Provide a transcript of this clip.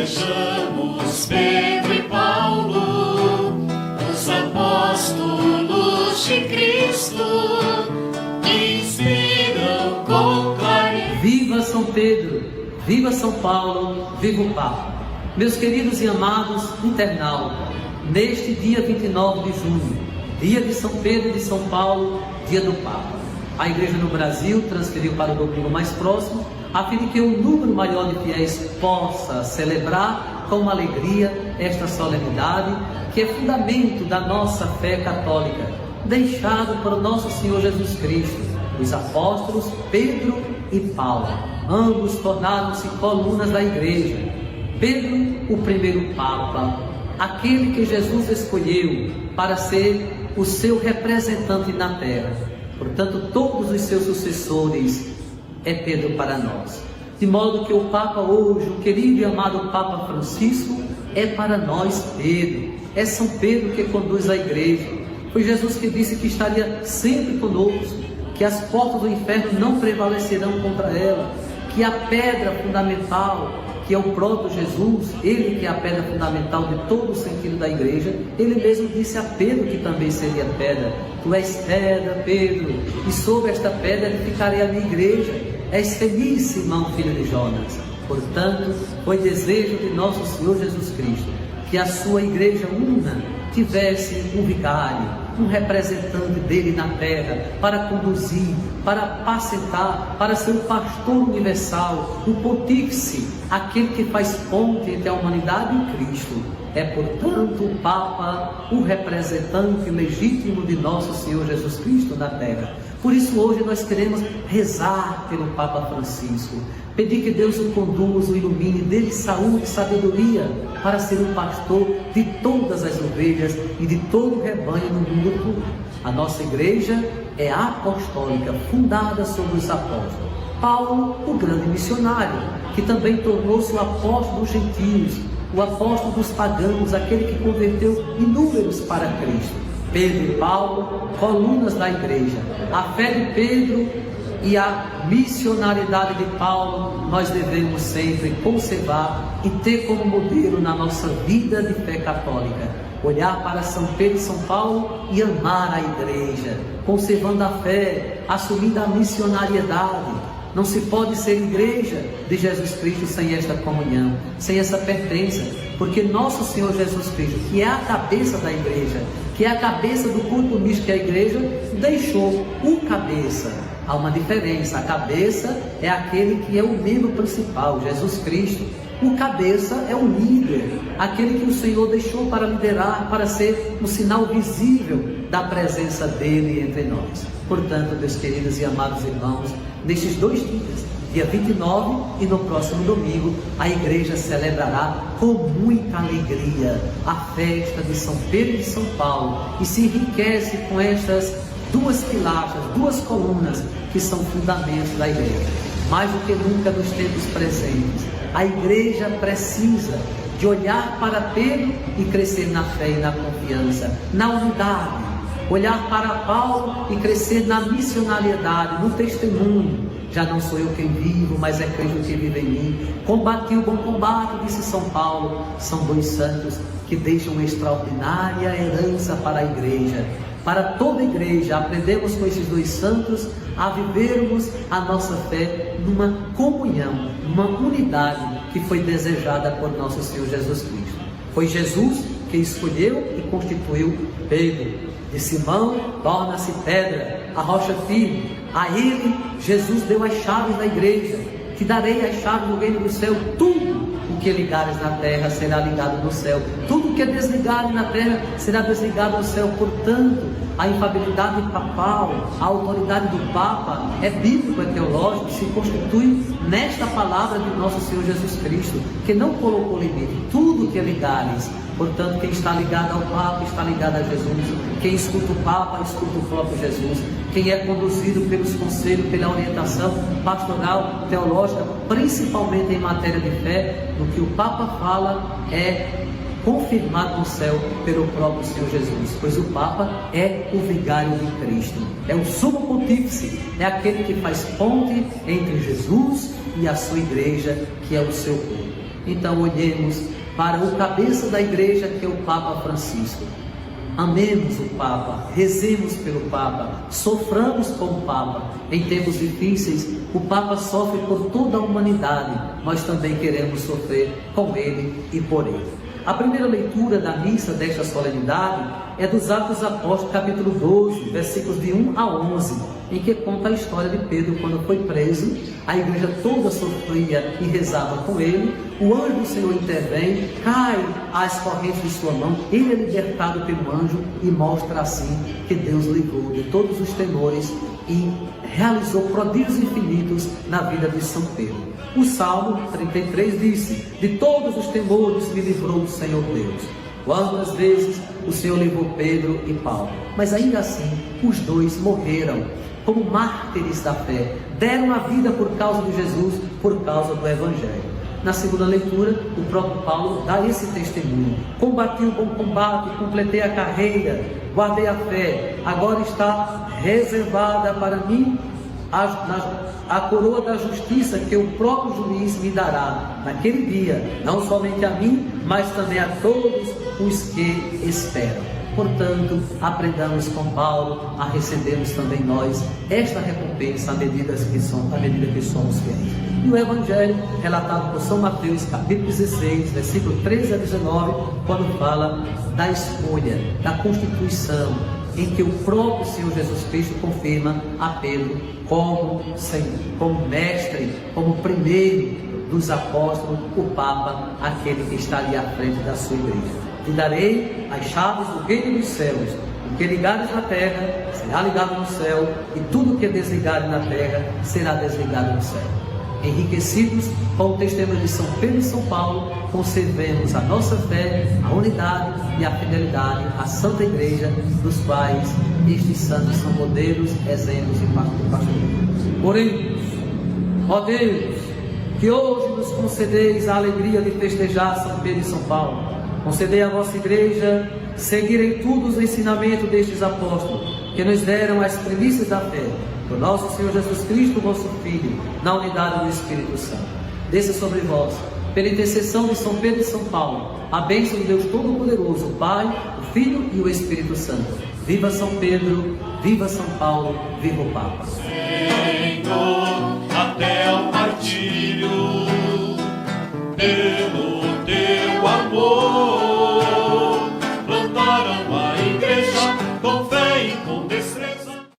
Sejamos Pedro e Paulo, os apóstolos de Cristo, que inspiram com clareza. Viva São Pedro, viva São Paulo, viva o Papa. Meus queridos e amados internautas, neste dia 29 de junho, dia de São Pedro e de São Paulo, dia do Papa, a Igreja no Brasil transferiu para o domingo mais próximo, a fim de que um número maior de fiéis possa celebrar com alegria esta solenidade, que é fundamento da nossa fé católica, deixado por nosso Senhor Jesus Cristo. Os apóstolos Pedro e Paulo, ambos tornaram-se colunas da Igreja. Pedro, o primeiro Papa, aquele que Jesus escolheu para ser o seu representante na terra. Portanto, todos os seus sucessores é Pedro para nós. De modo que o Papa hoje, o querido e amado Papa Francisco, é para nós Pedro. É São Pedro que conduz a Igreja. Foi Jesus que disse que estaria sempre conosco, que as portas do inferno não prevalecerão contra ela, que a pedra fundamental, que é o próprio Jesus, ele que é a pedra fundamental de todo o sentido da Igreja, ele mesmo disse a Pedro que também seria pedra. Tu és pedra, Pedro, e sobre esta pedra edificarei a minha Igreja. És feliz, Simão, filho de Jonas. Portanto, foi desejo de nosso Senhor Jesus Cristo que a sua Igreja una tivesse um vigário, um representante dele na terra, para conduzir, para apacentar, para ser o pastor universal, o pontífice, aquele que faz ponte entre a humanidade e Cristo. É, portanto, o Papa, o representante legítimo de nosso Senhor Jesus Cristo na terra. Por isso hoje nós queremos rezar pelo Papa Francisco, pedir que Deus o conduza, o ilumine, dê-lhe saúde e sabedoria para ser o pastor de todas as ovelhas e de todo o rebanho no mundo todo. A nossa Igreja é apostólica, fundada sobre os apóstolos. Paulo, o grande missionário, que também tornou-se o apóstolo dos gentios, o apóstolo dos pagãos, aquele que converteu inúmeros para Cristo. Pedro e Paulo, colunas da Igreja. A fé de Pedro e a missionariedade de Paulo nós devemos sempre conservar e ter como modelo na nossa vida de fé católica. Olhar para São Pedro e São Paulo e amar a Igreja, conservando a fé, assumindo a missionariedade. Não se pode ser Igreja de Jesus Cristo sem esta comunhão, sem essa pertença, porque nosso Senhor Jesus Cristo, que é a cabeça da Igreja, que é a cabeça do culto místico que é a Igreja, deixou o cabeça. Há uma diferença, a cabeça é aquele que é o membro principal, Jesus Cristo. O cabeça é o líder, aquele que o Senhor deixou para liderar, para ser um sinal visível da presença dele entre nós. Portanto, meus queridos e amados irmãos, nestes 2 dias, dia 29 e no próximo domingo, a Igreja celebrará com muita alegria a festa de São Pedro e de São Paulo e se enriquece com estas 2 pilastras, 2 colunas que são fundamentos da Igreja. Mais do que nunca nos tempos presentes, a Igreja precisa de olhar para Pedro e crescer na fé e na confiança, na unidade. Olhar para Paulo e crescer na missionariedade, no testemunho. Já não sou eu quem vivo, mas é Cristo que vive em mim. Combati o bom combate, disse São Paulo. São 2 santos que deixam uma extraordinária herança para a Igreja. Para toda a Igreja, aprendemos com esses 2 santos a vivermos a nossa fé numa comunhão, numa unidade que foi desejada por nosso Senhor Jesus Cristo. Foi Jesus que escolheu e constituiu Pedro. De Simão torna-se pedra, a rocha firme. A ele Jesus deu as chaves da Igreja. Te darei as chaves do reino do céu. Tudo o que ligares na terra será ligado no céu. Tudo o que desligares na terra será desligado no céu. Portanto, a infalibilidade papal, a autoridade do Papa é bíblico, é teológico, se constitui nesta palavra de nosso Senhor Jesus Cristo, que não colocou limite. Tudo o que ligares. Portanto, quem está ligado ao Papa está ligado a Jesus. Quem escuta o Papa, escuta o próprio Jesus. Quem é conduzido pelos conselhos, pela orientação pastoral, teológica, principalmente em matéria de fé, no que o Papa fala é confirmado no céu pelo próprio Senhor Jesus, pois o Papa é o vigário de Cristo, é o sumo pontífice, é aquele que faz ponte entre Jesus e a sua Igreja, que é o seu povo. Então olhemos para o cabeça da igreja, que é o Papa Francisco. Amemos o Papa, rezemos pelo Papa, soframos com o Papa. Em tempos difíceis, o Papa sofre por toda a humanidade. Nós também queremos sofrer com ele e por ele. A primeira leitura da missa desta solenidade é dos Atos Apóstolos, capítulo 12, versículos de 1 a 11, em que conta a história de Pedro quando foi preso. A igreja toda sofria e rezava com ele. O anjo do Senhor intervém, cai as correntes de sua mão, ele é libertado pelo anjo e mostra assim que Deus livrou de todos os temores e realizou prodígios infinitos na vida de São Pedro. O Salmo 33 disse: de todos os temores me livrou o Senhor Deus. Quantas vezes o Senhor livrou Pedro e Paulo, mas ainda assim os dois morreram como mártires da fé, deram a vida por causa de Jesus, por causa do Evangelho. Na segunda leitura, o próprio Paulo dá esse testemunho: combati o bom combate, completei a carreira, guardei a fé, agora está reservada para mim a coroa da justiça, que o próprio juiz me dará naquele dia, não somente a mim, mas também a todos os que esperam. Portanto, aprendamos com Paulo a recebermos também nós esta recompensa à medida que somos fiéis. E o Evangelho, relatado por São Mateus, capítulo 16, versículo 13 a 19, quando fala da escolha, da constituição, em que o próprio Senhor Jesus Cristo confirma a Pedro como mestre, como primeiro dos apóstolos, o Papa, aquele que está ali à frente da sua igreja. Te darei as chaves do reino dos céus. O que ligares na terra será ligado no céu, e tudo o que desligares na terra será desligado no céu. Enriquecidos com o testemunho de São Pedro e São Paulo, conservemos a nossa fé, a unidade e a fidelidade à Santa Igreja, dos quais estes santos são modelos, exemplos e pastores. Oremos. Ó Deus, que hoje nos concedeis a alegria de festejar São Pedro e São Paulo. Concedei à vossa Igreja seguir em tudo os ensinamentos destes apóstolos, que nos deram as primícias da fé, do nosso Senhor Jesus Cristo, vosso Filho, na unidade do Espírito Santo. Desça sobre vós, pela intercessão de São Pedro e São Paulo, a bênção de Deus Todo-Poderoso, o Pai, o Filho e o Espírito Santo. Viva São Pedro, viva São Paulo, viva o Papa. Senhor, até o partir.